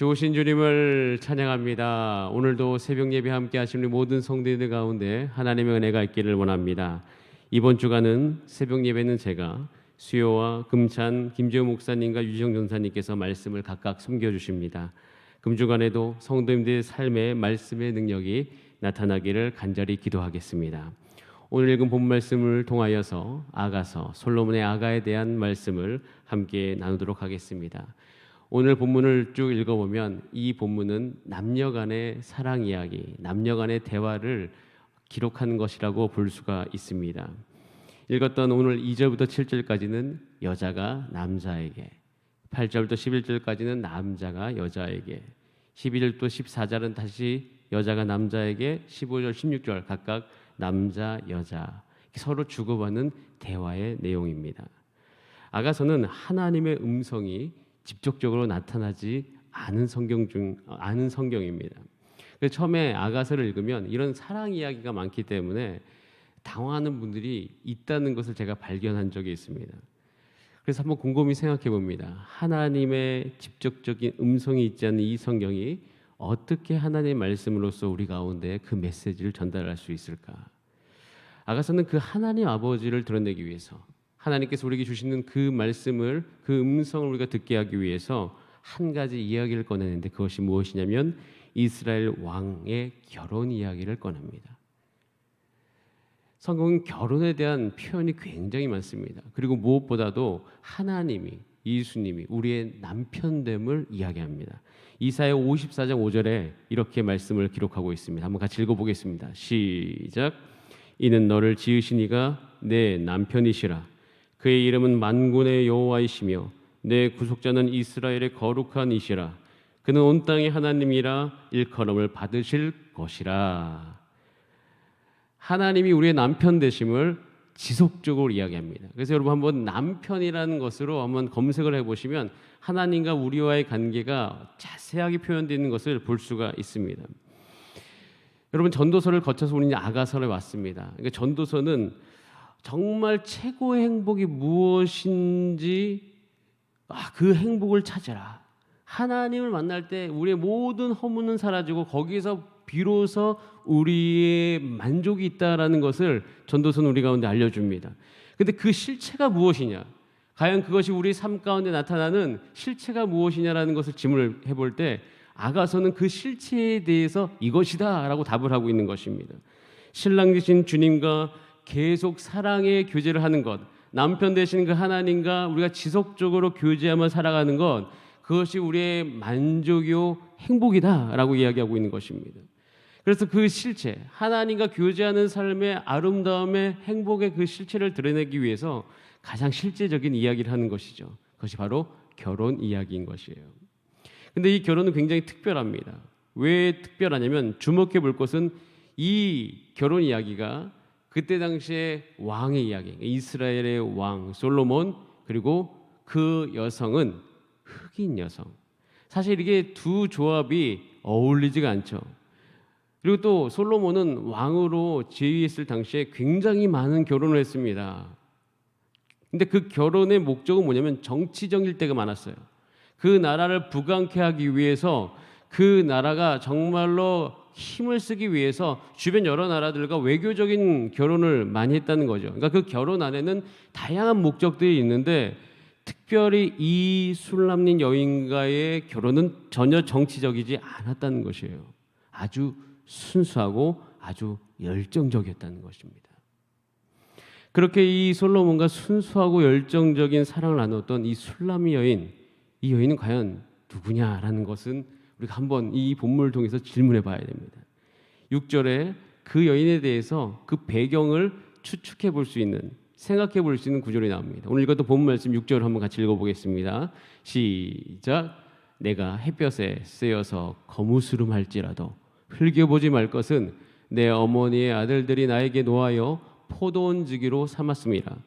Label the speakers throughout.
Speaker 1: 좋으신 주님을 찬양합니다. 오늘도 새벽 예배 함께 하시는 모든 성도들 가운데 하나님의 은혜가 있기를 원합니다. 이번 주간은 새벽 예배는 제가 수요와 금찬, 김재호 목사님과 유지영 전사님께서 말씀을 각각 숨겨주십니다. 금주간에도 성도님들의 삶에 말씀의 능력이 나타나기를 간절히 기도하겠습니다. 오늘 읽은 본 말씀을 통하여서 아가서, 솔로몬의 아가에 대한 말씀을 함께 나누도록 하겠습니다. 오늘 본문을 쭉 읽어보면 이 본문은 남녀 간의 사랑 이야기, 남녀 간의 대화를 기록한 것이라고 볼 수가 있습니다. 읽었던 오늘 2절부터 7절까지는 여자가 남자에게, 8절부터 11절까지는 남자가 여자에게, 12절부터 14절은 다시 여자가 남자에게, 15절, 16절 각각 남자, 여자 서로 주고받는 대화의 내용입니다. 아가서는 하나님의 음성이 직접적으로 나타나지 않은 성경입니다. 그래서 처음에 아가서를 읽으면 이런 사랑 이야기가 많기 때문에 당황하는 분들이 있다는 것을 제가 발견한 적이 있습니다. 그래서 한번 곰곰이 생각해 봅니다. 하나님의 직접적인 음성이 있지 않는 이 성경이 어떻게 하나님의 말씀으로서 우리 가운데 그 메시지를 전달할 수 있을까? 아가서는 그 하나님 아버지를 드러내기 위해서, 하나님께서 우리에게 주시는 그 말씀을, 그 음성을 우리가 듣게 하기 위해서 한 가지 이야기를 꺼내는데 그것이 무엇이냐면 이스라엘 왕의 결혼 이야기를 꺼냅니다. 성경은 결혼에 대한 표현이 굉장히 많습니다. 그리고 무엇보다도 하나님이, 예수님이 우리의 남편됨을 이야기합니다. 이사야 54장 5절에 이렇게 말씀을 기록하고 있습니다. 한번 같이 읽어보겠습니다. 시작. 이는 너를 지으신 이가 내 남편이시라. 그의 이름은 만군의 여호와이시며 내 구속자는 이스라엘의 거룩한 이시라. 그는 온 땅의 하나님이라 일컬음을 받으실 것이라. 하나님이 우리의 남편 되심을 지속적으로 이야기합니다. 그래서 여러분 한번 남편이라는 것으로 한번 검색을 해보시면 하나님과 우리와의 관계가 자세하게 표현되어 있는 것을 볼 수가 있습니다. 여러분 전도서를 거쳐서 우리는 아가서를 왔습니다. 그러니까 전도서는 정말 최고의 행복이 무엇인지 그 행복을 찾아라. 하나님을 만날 때 우리의 모든 허물은 사라지고 거기서 비로소 우리의 만족이 있다라는 것을 전도서는 우리 가운데 알려줍니다. 근데 그 실체가 무엇이냐? 과연 그것이 우리 삶 가운데 나타나는 실체가 무엇이냐라는 것을 질문을 해볼 때 아가서는 그 실체에 대해서 이것이다 라고 답을 하고 있는 것입니다. 신랑 되신 주님과 계속 사랑의 교제를 하는 것, 남편 되신 그 하나님과 우리가 지속적으로 교제하며 살아가는 것, 그것이 우리의 만족이요 행복이다라고 이야기하고 있는 것입니다. 그래서 그 실체, 하나님과 교제하는 삶의 아름다움의 행복의 그 실체를 드러내기 위해서 가장 실제적인 이야기를 하는 것이죠. 그것이 바로 결혼 이야기인 것이에요. 근데 이 결혼은 굉장히 특별합니다. 왜 특별하냐면 주목해 볼 것은 이 결혼 이야기가 그때 당시에 왕의 이야기, 이스라엘의 왕 솔로몬, 그리고 그 여성은 흑인 여성. 사실 이게 두 조합이 어울리지가 않죠. 그리고 또 솔로몬은 왕으로 지휘했을 당시에 굉장히 많은 결혼을 했습니다. 근데 그 결혼의 목적은 뭐냐면 정치적 일대가 많았어요. 그 나라를 부강케 하기 위해서 그 나라가 정말로 힘을 쓰기 위해서 주변 여러 나라들과 외교적인 결혼을 많이 했다는 거죠. 그러니까 그 결혼 안에는 다양한 목적들이 있는데 특별히 이 술람님 여인과의 결혼은 전혀 정치적이지 않았다는 것이에요. 아주 순수하고 아주 열정적이었다는 것입니다. 그렇게 이 솔로몬과 순수하고 열정적인 사랑을 나눴던 이 술람 여인, 이 여인은 과연 누구냐라는 것은 우리가 한번 이 본문을 통해서 질문해 봐야 됩니다. 6절에 그 여인에 대해서 그 배경을 추측해 볼 수 있는, 생각해 볼 수 있는 구절이 나옵니다. 오늘 읽었던 본문 말씀 6절을 한번 같이 읽어보겠습니다. 시작. 내가 햇볕에 쓰여서 거무스름할지라도 흘겨보지 말 것은 내 어머니의 아들들이 나에게 노하여 포도원 지기로 삼았음이라.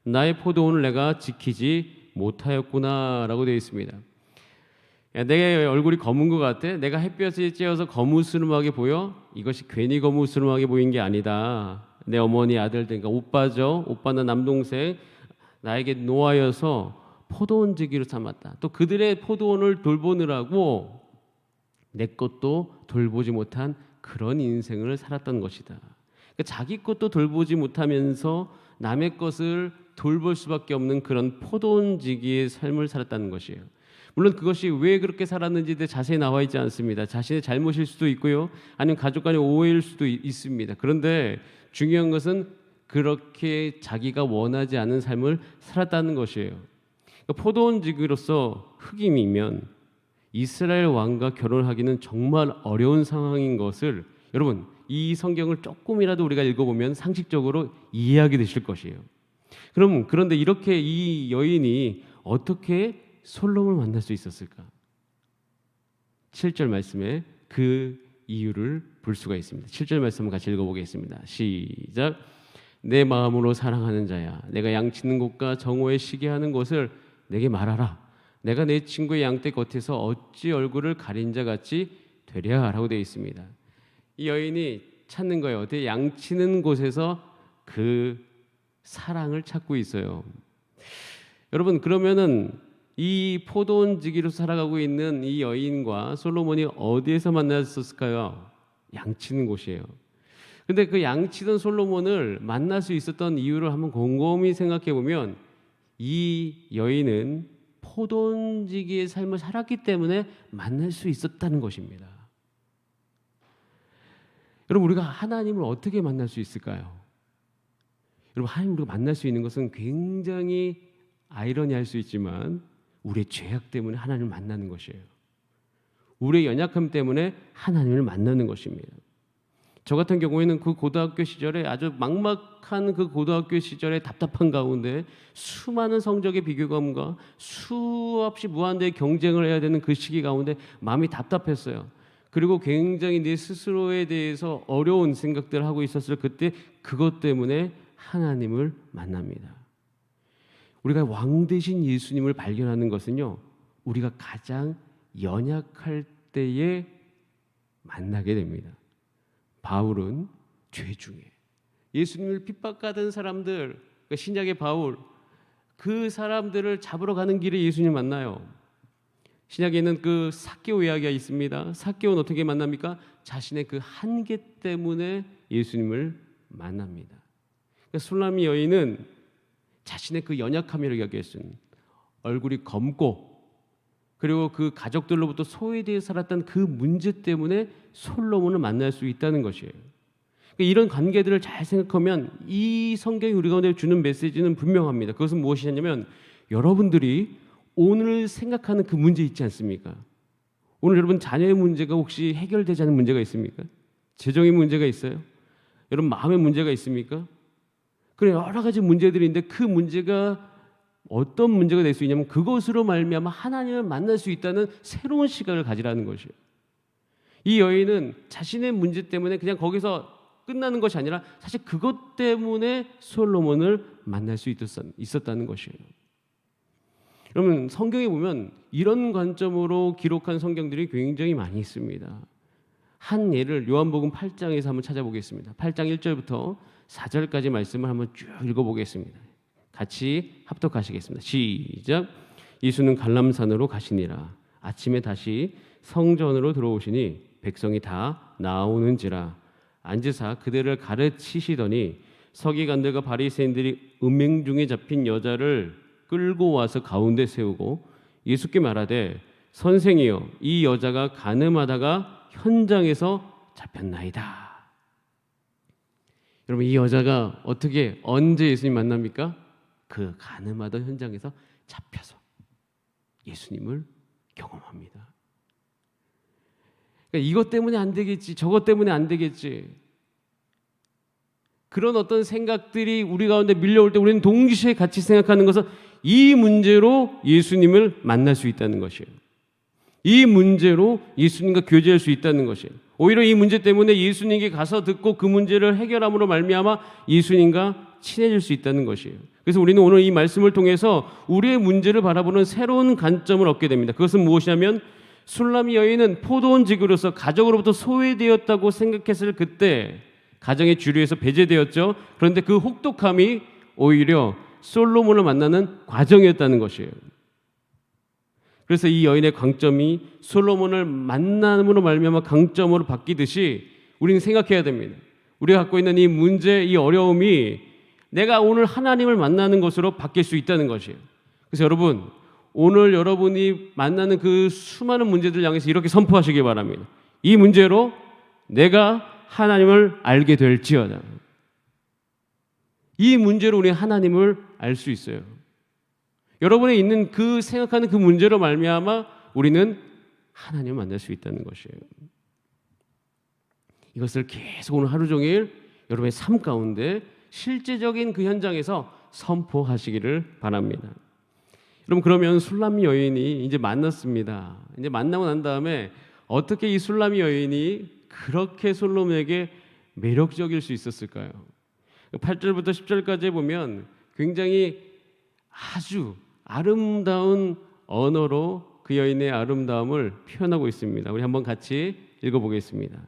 Speaker 1: 나의 포도원을 내가 지키지 못하였구나 라고 되어 있습니다. 야, 내 얼굴이 검은 것 같아? 내가 햇볕에 쬐어서 거무스름하게 보여? 이것이 괜히 거무스름하게 보인 게 아니다. 내 어머니 아들들, 그러니까 오빠죠. 오빠나 남동생 나에게 노하여서 포도원 지기로 삼았다. 또 그들의 포도원을 돌보느라고 내 것도 돌보지 못한 그런 인생을 살았던 것이다. 그러니까 자기 것도 돌보지 못하면서 남의 것을 돌볼 수밖에 없는 그런 포도원지기의 삶을 살았다는 것이에요. 물론 그것이 왜 그렇게 살았는지에 대해 자세히 나와 있지 않습니다. 자신의 잘못일 수도 있고요, 아니면 가족 간의 오해일 수도 있습니다. 그런데 중요한 것은 그렇게 자기가 원하지 않은 삶을 살았다는 것이에요. 그러니까 포도원지기로서 흑임이면 이스라엘 왕과 결혼하기는 정말 어려운 상황인 것을 여러분 이 성경을 조금이라도 우리가 읽어보면 상식적으로 이해하게 되실 것이에요. 그런데 이렇게 이 여인이 어떻게 솔로몬을 만날 수 있었을까? 7절 말씀에 그 이유를 볼 수가 있습니다. 7절 말씀을 같이 읽어보겠습니다. 시작. 내 마음으로 사랑하는 자야, 내가 양치는 곳과 정오에 쉬게 하는 곳을 내게 말하라. 내가 내 친구의 양떼 곁에서 어찌 얼굴을 가린 자 같이 되랴 라고 되어 있습니다. 이 여인이 찾는 거예요. 어디 양치는 곳에서 그 사랑을 찾고 있어요. 여러분, 그러면은 이 포도원지기로 살아가고 있는 이 여인과 솔로몬이 어디에서 만났었을까요? 양치는 곳이에요. 근데 그 양치던 솔로몬을 만날 수 있었던 이유를 한번 곰곰이 생각해 보면 이 여인은 포도원지기의 삶을 살았기 때문에 만날 수 있었다는 것입니다. 여러분, 우리가 하나님을 어떻게 만날 수 있을까요? 여러분, 하나님을 만날 수 있는 것은 굉장히 아이러니할 수 있지만 우리의 죄악 때문에 하나님을 만나는 것이에요. 우리의 연약함 때문에 하나님을 만나는 것입니다. 저 같은 경우에는 그 고등학교 시절에 아주 막막한 그 고등학교 시절의 답답한 가운데 수많은 성적의 비교감과 수없이 무한대의 경쟁을 해야 되는 그 시기 가운데 마음이 답답했어요. 그리고 굉장히 내 스스로에 대해서 어려운 생각들을 하고 있었을 그때 그것 때문에 하나님을 만납니다. 우리가 왕 되신 예수님을 발견하는 것은요, 우리가 가장 연약할 때에 만나게 됩니다. 바울은 죄 중에 예수님을 핍박하던 사람들, 그러니까 신약의 바울, 그 사람들을 잡으러 가는 길에 예수님 만나요. 신약에는 그 삭개오 이야기가 있습니다. 삭개오는 어떻게 만납니까? 자신의 그 한계 때문에 예수님을 만납니다. 그러니까 술람이 여인은 자신의 그 연약함이라고 이야기했습니다. 얼굴이 검고 그리고 그 가족들로부터 소외되어 살았던 그 문제 때문에 솔로몬을 만날 수 있다는 것이에요. 그러니까 이런 관계들을 잘 생각하면 이 성경이 우리 가운데 주는 메시지는 분명합니다. 그것은 무엇이냐면 여러분들이 오늘 생각하는 그 문제 있지 않습니까? 오늘 여러분 자녀의 문제가 혹시 해결되지 않은 문제가 있습니까? 재정의 문제가 있어요? 여러분 마음의 문제가 있습니까? 그래, 여러 가지 문제들인데 그 문제가 어떤 문제가 될 수 있냐면 그것으로 말미암아 하나님을 만날 수 있다는 새로운 시각을 가지라는 것이에요. 이 여인은 자신의 문제 때문에 그냥 거기서 끝나는 것이 아니라 사실 그것 때문에 솔로몬을 만날 수 있었다는 것이에요. 여러분, 성경에 보면 이런 관점으로 기록한 성경들이 굉장히 많이 있습니다. 한 예를 요한복음 8장에서 한번 찾아보겠습니다. 8장 1절부터 4절까지 말씀을 한번 쭉 읽어보겠습니다. 같이 합독하시겠습니다. 시작. 예수는 갈람산으로 가시니라. 아침에 다시 성전으로 들어오시니 백성이 다 나오는지라. 앉으사 그들을 가르치시더니 서기관들과 바리새인들이 음행 중에 잡힌 여자를 끌고 와서 가운데 세우고 예수께 말하되 선생이여, 이 여자가 간음하다가 현장에서 잡혔나이다. 여러분, 이 여자가 어떻게 언제 예수님 만납니까? 그 간음하던 현장에서 잡혀서 예수님을 경험합니다. 그러니까 이것 때문에 안 되겠지, 저것 때문에 안 되겠지, 그런 어떤 생각들이 우리 가운데 밀려올 때 우리는 동시에 같이 생각하는 것은 이 문제로 예수님을 만날 수 있다는 것이에요. 이 문제로 예수님과 교제할 수 있다는 것이에요. 오히려 이 문제 때문에 예수님께 가서 듣고 그 문제를 해결함으로 말미암아 예수님과 친해질 수 있다는 것이에요. 그래서 우리는 오늘 이 말씀을 통해서 우리의 문제를 바라보는 새로운 관점을 얻게 됩니다. 그것은 무엇이냐면 술람이 여인은 포도원지기로서 가족으로부터 소외되었다고 생각했을 그때 가정의 주류에서 배제되었죠. 그런데 그 혹독함이 오히려 솔로몬을 만나는 과정이었다는 것이에요. 그래서 이 여인의 강점이 솔로몬을 만남으로 말미암아 강점으로 바뀌듯이 우리는 생각해야 됩니다. 우리가 갖고 있는 이 문제, 이 어려움이 내가 오늘 하나님을 만나는 것으로 바뀔 수 있다는 것이에요. 그래서 여러분, 오늘 여러분이 만나는 그 수많은 문제들 향해서 이렇게 선포하시기 바랍니다. 이 문제로 내가 하나님을 알게 될지어다. 이 문제로 우리 하나님을 알 수 있어요. 여러분이 있는 그 생각하는 그 문제로 말미암아 우리는 하나님을 만날 수 있다는 것이에요. 이것을 계속 오늘 하루 종일 여러분의 삶 가운데 실제적인 그 현장에서 선포하시기를 바랍니다. 여러분, 그러면 술람 여인이 이제 만났습니다. 이제 만나고 난 다음에 어떻게 이 술람 여인이 그렇게 솔로몬에게 매력적일 수 있었을까요? 8절부터 10절까지 보면 굉장히 아주 아름다운 언어로 그 여인의 아름다움을 표현하고 있습니다. 우리 한번 같이 읽어보겠습니다.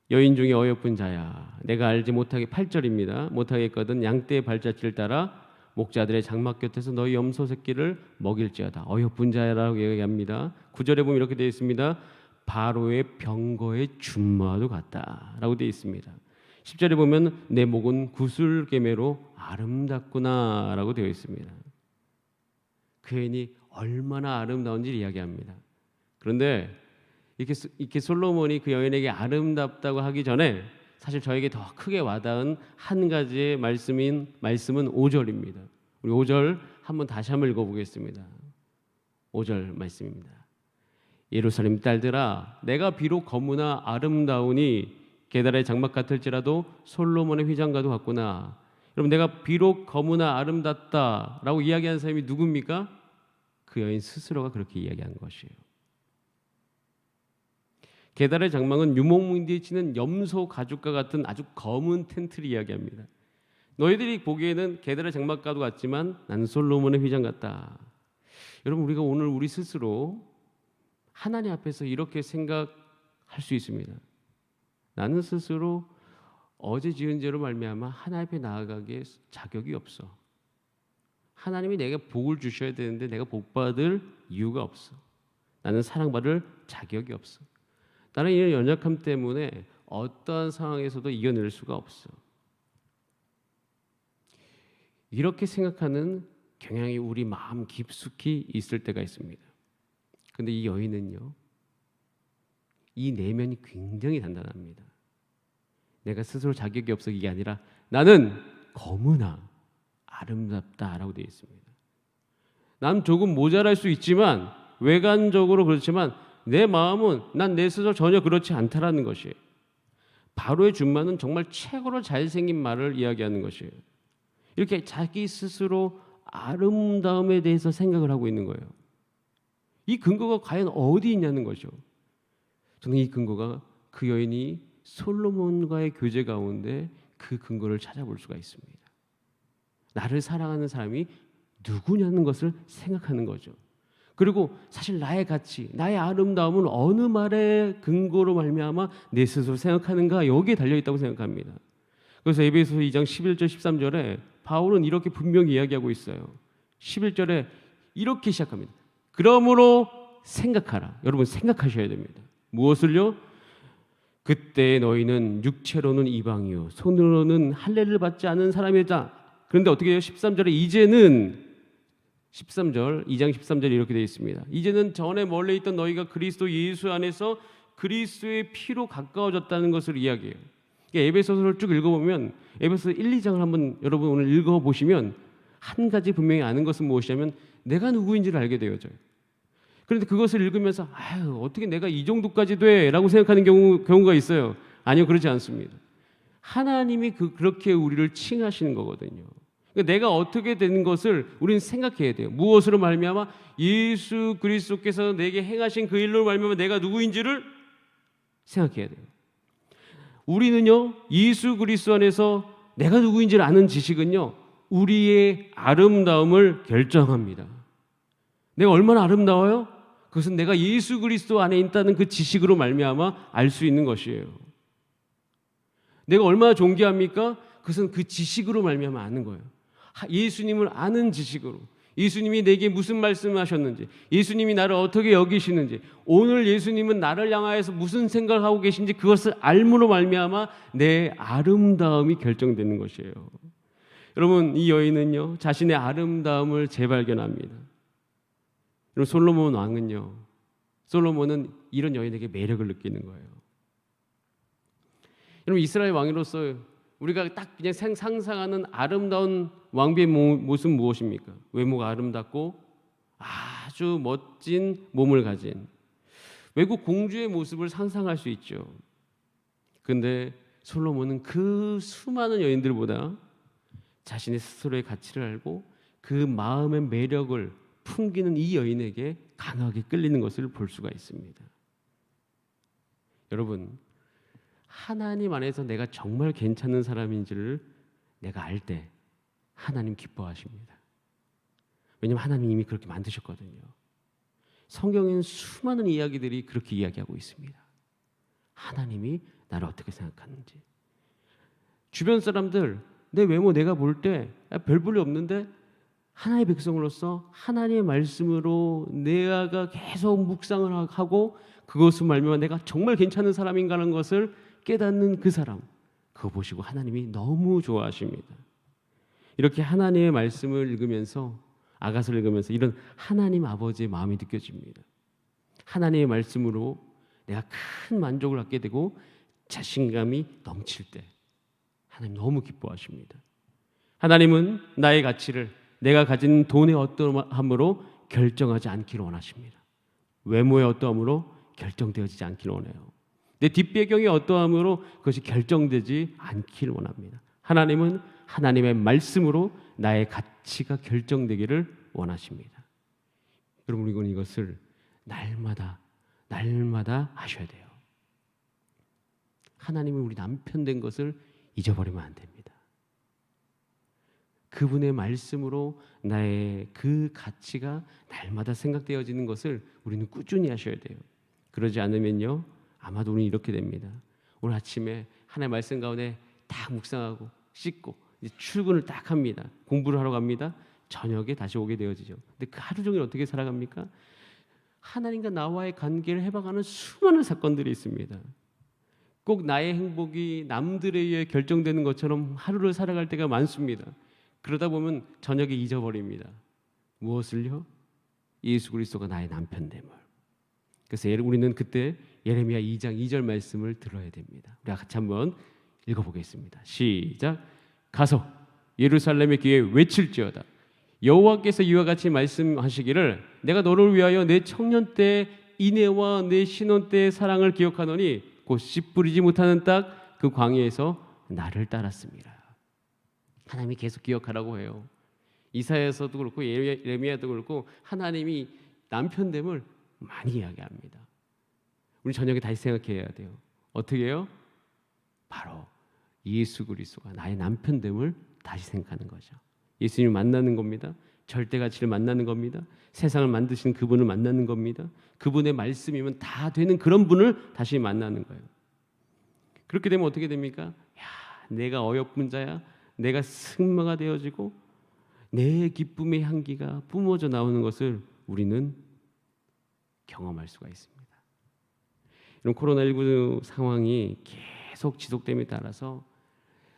Speaker 1: 여인 중에 어여쁜 자야, 내가 알지 못하게 8절입니다. 못하겠거든 양떼의 발자취를 따라 목자들의 장막 곁에서 너희 염소 새끼를 먹일지어다. 어여쁜 자라고 얘기합니다. 9절에 보면 이렇게 되어 있습니다. 바로의 병거의 준마와도 같다라고 되어 있습니다. 10절에 보면 내 목은 구슬개매로 아름답구나라고 되어 있습니다. 그 여인이 얼마나 아름다운지 이야기합니다. 그런데 이렇게 솔로몬이 그 여인에게 아름답다고 하기 전에 사실 저에게 더 크게 와닿은 한 가지의 말씀은 5절입니다. 우리 5절 다시 한번 읽어보겠습니다. 5절 말씀입니다. 예루살렘 딸들아, 내가 비록 거무나 아름다우니 게달의 장막 같을지라도 솔로몬의 휘장과도 같구나. 여러분, 내가 비록 거무나 아름답다라고 이야기한 사람이 누굽니까? 그 여인 스스로가 그렇게 이야기한 것이에요. 게달의 장막은 유목민들이 치는 염소 가죽과 같은 아주 검은 텐트를 이야기합니다. 너희들이 보기에는 게달의 장막과도 같지만 나는 솔로몬의 휘장 같다. 여러분, 우리가 오늘 우리 스스로 하나님 앞에서 이렇게 생각할 수 있습니다. 나는 스스로 어제 지은 죄로 말미암아 하나님 앞에 나아가기에 자격이 없어. 하나님이 내게 복을 주셔야 되는데 내가 복 받을 이유가 없어. 나는 사랑받을 자격이 없어. 나는 이런 연약함 때문에 어떠한 상황에서도 이겨낼 수가 없어. 이렇게 생각하는 경향이 우리 마음 깊숙이 있을 때가 있습니다. 그런데 이 여인은요, 이 내면이 굉장히 단단합니다. 내가 스스로 자격이 없어 이게 아니라 나는 거무나 아름답다라고 되어 있습니다. 난 조금 모자랄 수 있지만 외관적으로 그렇지만 내 마음은 난 내 스스로 전혀 그렇지 않다라는 것이에요. 바로의 준마는 정말 최고로 잘생긴 말을 이야기하는 것이에요. 이렇게 자기 스스로 아름다움에 대해서 생각을 하고 있는 거예요. 이 근거가 과연 어디 있냐는 거죠. 저는 이 근거가 그 여인이 솔로몬과의 교제 가운데 그 근거를 찾아볼 수가 있습니다. 나를 사랑하는 사람이 누구냐는 것을 생각하는 거죠. 그리고 사실 나의 가치, 나의 아름다움은 어느 말의 근거로 말미암아 내 스스로 생각하는가, 여기에 달려있다고 생각합니다. 그래서 에베소서 2장 11절 13절에 바울은 이렇게 분명히 이야기하고 있어요. 11절에 이렇게 시작합니다. 그러므로 생각하라. 여러분, 생각하셔야 됩니다. 무엇을요? 그때 너희는 육체로는 이방이요 손으로는 할례를 받지 않은 사람이다. 그런데 어떻게 해요? 13절에 이제는 13절 2장 13절에 이렇게 되어 있습니다. 이제는 전에 멀리 있던 너희가 그리스도 예수 안에서 그리스도의 피로 가까워졌다는 것을 이야기해요. 에베소서를 쭉 읽어보면 에베소서 1, 2장을 한번 여러분 오늘 읽어보시면 한 가지 분명히 아는 것은 무엇이냐면 내가 누구인지를 알게 되어져요. 그런데 그것을 읽으면서 어떻게 내가 이 정도까지 돼? 라고 생각하는 경우가 있어요. 아니요, 그렇지 않습니다. 하나님이 그렇게 우리를 칭하시는 거거든요. 그러니까 내가 어떻게 된 것을 우리는 생각해야 돼요. 무엇으로 말미암아 예수 그리스도께서 내게 행하신 그 일로 말미암아 내가 누구인지를 생각해야 돼요. 우리는요, 예수 그리스도 안에서 내가 누구인지를 아는 지식은요, 우리의 아름다움을 결정합니다. 내가 얼마나 아름다워요? 그것은 내가 예수 그리스도 안에 있다는 그 지식으로 말미암아 알 수 있는 것이에요. 내가 얼마나 존귀합니까? 그것은 그 지식으로 말미암아 아는 거예요. 예수님을 아는 지식으로, 예수님이 내게 무슨 말씀하셨는지, 예수님이 나를 어떻게 여기시는지, 오늘 예수님은 나를 향하여서 무슨 생각을 하고 계신지 그것을 알므로 말미암아 내 아름다움이 결정되는 것이에요. 여러분, 이 여인은요 자신의 아름다움을 재발견합니다. 여러분, 솔로몬 왕은요, 솔로몬은 이런 여인에게 매력을 느끼는 거예요. 여러분, 이스라엘 왕으로서 우리가 딱 그냥 상상하는 아름다운 왕비의 모습 무엇입니까? 외모가 아름답고 아주 멋진 몸을 가진 외국 공주의 모습을 상상할 수 있죠. 그런데 솔로몬은 그 수많은 여인들보다 자신의 스스로의 가치를 알고 그 마음의 매력을 풍기는 이 여인에게 강하게 끌리는 것을 볼 수가 있습니다. 여러분, 하나님 안에서 내가 정말 괜찮은 사람인지를 내가 알 때 하나님 기뻐하십니다. 왜냐하면 하나님 이미 그렇게 만드셨거든요. 성경에는 수많은 이야기들이 그렇게 이야기하고 있습니다. 하나님이 나를 어떻게 생각하는지. 주변 사람들 내 외모 내가 볼 때 별 볼일 없는데 하나님의 백성으로서 하나님의 말씀으로 내가 계속 묵상을 하고 그것을 말미암아 내가 정말 괜찮은 사람인가라는 것을 깨닫는 그 사람, 그거 보시고 하나님이 너무 좋아하십니다. 이렇게 하나님의 말씀을 읽으면서, 아가서를 읽으면서 이런 하나님 아버지의 마음이 느껴집니다. 하나님의 말씀으로 내가 큰 만족을 갖게 되고 자신감이 넘칠 때 하나님 너무 기뻐하십니다. 하나님은 나의 가치를 내가 가진 돈의 어떠함으로 결정하지 않기를 원하십니다. 외모의 어떠함으로 결정되어지지 않기를 원해요. 내 뒷배경이 어떠함으로 그것이 결정되지 않기를 원합니다. 하나님은 하나님의 말씀으로 나의 가치가 결정되기를 원하십니다. 여러분, 우리는 이것을 날마다 하셔야 돼요. 하나님이 우리 남편 된 것을 잊어버리면 안 됩니다. 그분의 말씀으로 나의 그 가치가 날마다 생각되어지는 것을 우리는 꾸준히 하셔야 돼요. 그러지 않으면요, 아마도 우리는 이렇게 됩니다. 오늘 아침에 하나님의 말씀 가운데 딱 묵상하고 씻고 이제 출근을 딱 합니다. 공부를 하러 갑니다. 저녁에 다시 오게 되어지죠. 근데 그 하루 종일 어떻게 살아갑니까? 하나님과 나와의 관계를 해박하는 수많은 사건들이 있습니다. 꼭 나의 행복이 남들에 의해 결정되는 것처럼 하루를 살아갈 때가 많습니다. 그러다 보면 저녁에 잊어버립니다. 무엇을요? 예수 그리스도가 나의 남편됨을. 그래서 우리는 그때 예레미야 2장 2절 말씀을 들어야 됩니다. 우리가 같이 한번 읽어보겠습니다. 시작. 가서 예루살렘의 귀에 외칠지어다. 여호와께서 이와 같이 말씀하시기를 내가 너를 위하여 내 청년 때 인애와 내 신혼 때의 사랑을 기억하노니 곧 씨 뿌리지 못하는 땅 그 광야에서 나를 따랐습니다. 하나님이 계속 기억하라고 해요. 이사야서도 그렇고 예레미야도 그렇고 하나님이 남편됨을 많이 이야기합니다. 우리 저녁에 다시 생각해야 돼요. 어떻게 해요? 바로 예수 그리스도가 나의 남편됨을 다시 생각하는 거죠. 예수님을 만나는 겁니다. 절대 가치를 만나는 겁니다. 세상을 만드신 그분을 만나는 겁니다. 그분의 말씀이면 다 되는 그런 분을 다시 만나는 거예요. 그렇게 되면 어떻게 됩니까? 야, 내가 어여쁜 자야. 내가 승마가 되어지고 내 기쁨의 향기가 뿜어져 나오는 것을 우리는 경험할 수가 있습니다. 이런 코로나19 상황이 계속 지속됨에 따라서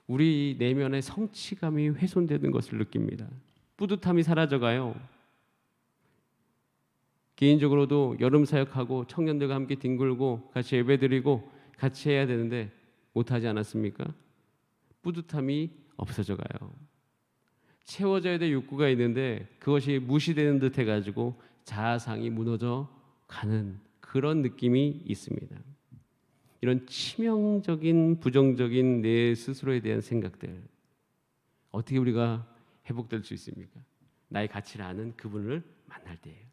Speaker 1: 우리 내면의 성취감이 훼손되는 것을 느낍니다. 뿌듯함이 사라져가요. 개인적으로도 여름 사역하고 청년들과 함께 뒹굴고 같이 예배드리고 같이 해야 되는데 못하지 않았습니까? 뿌듯함이 없어져가요. 채워져야 될 욕구가 있는데 그것이 무시되는 듯 해가지고 자아상이 무너져 가는 그런 느낌이 있습니다. 이런 치명적인 부정적인 내 스스로에 대한 생각들 어떻게 우리가 회복될 수 있습니까? 나의 가치를 아는 그분을 만날 때예요.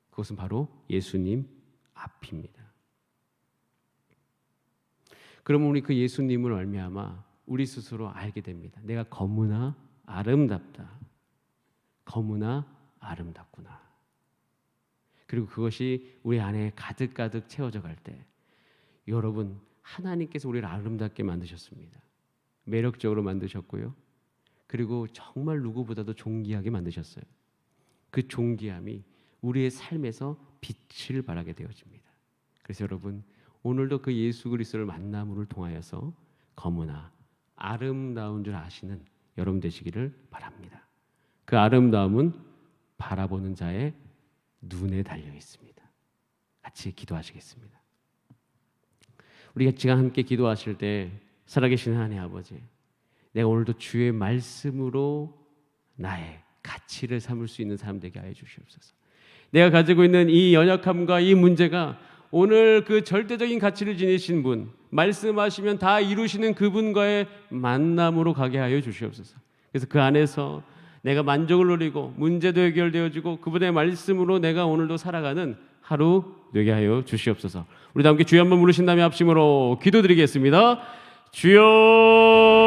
Speaker 1: 그것은 바로 예수님 앞입니다. 그러면 우리 그 예수님을 말미암아 우리 스스로 알게 됩니다. 내가 거무나 아름답다. 거무나 아름답구나. 그리고 그것이 우리 안에 가득가득 채워져 갈 때 여러분, 하나님께서 우리를 아름답게 만드셨습니다. 매력적으로 만드셨고요. 그리고 정말 누구보다도 존귀하게 만드셨어요. 그 존귀함이 우리의 삶에서 빛을 발하게 되어집니다. 그래서 여러분, 오늘도 그 예수 그리스도를 만남을 통하여서 거무나 아름다운 줄 아시는 여러분 되시기를 바랍니다. 그 아름다움은 바라보는 자의 눈에 달려 있습니다. 같이 기도하시겠습니다. 우리가 지금 함께 기도하실 때 살아계신 하나님 아버지, 내가 오늘도 주의 말씀으로 나의 가치를 삼을 수 있는 사람 되게 하여 주시옵소서. 내가 가지고 있는 이 연약함과 이 문제가 오늘 그 절대적인 가치를 지니신 분, 말씀하시면 다 이루시는 그분과의 만남으로 가게 하여 주시옵소서. 그래서 그 안에서 내가 만족을 누리고 문제도 해결되어지고 그분의 말씀으로 내가 오늘도 살아가는 하루 되게 하여 주시옵소서. 우리 다 함께 주여 한번 부르신 다음에 합심으로 기도드리겠습니다. 주여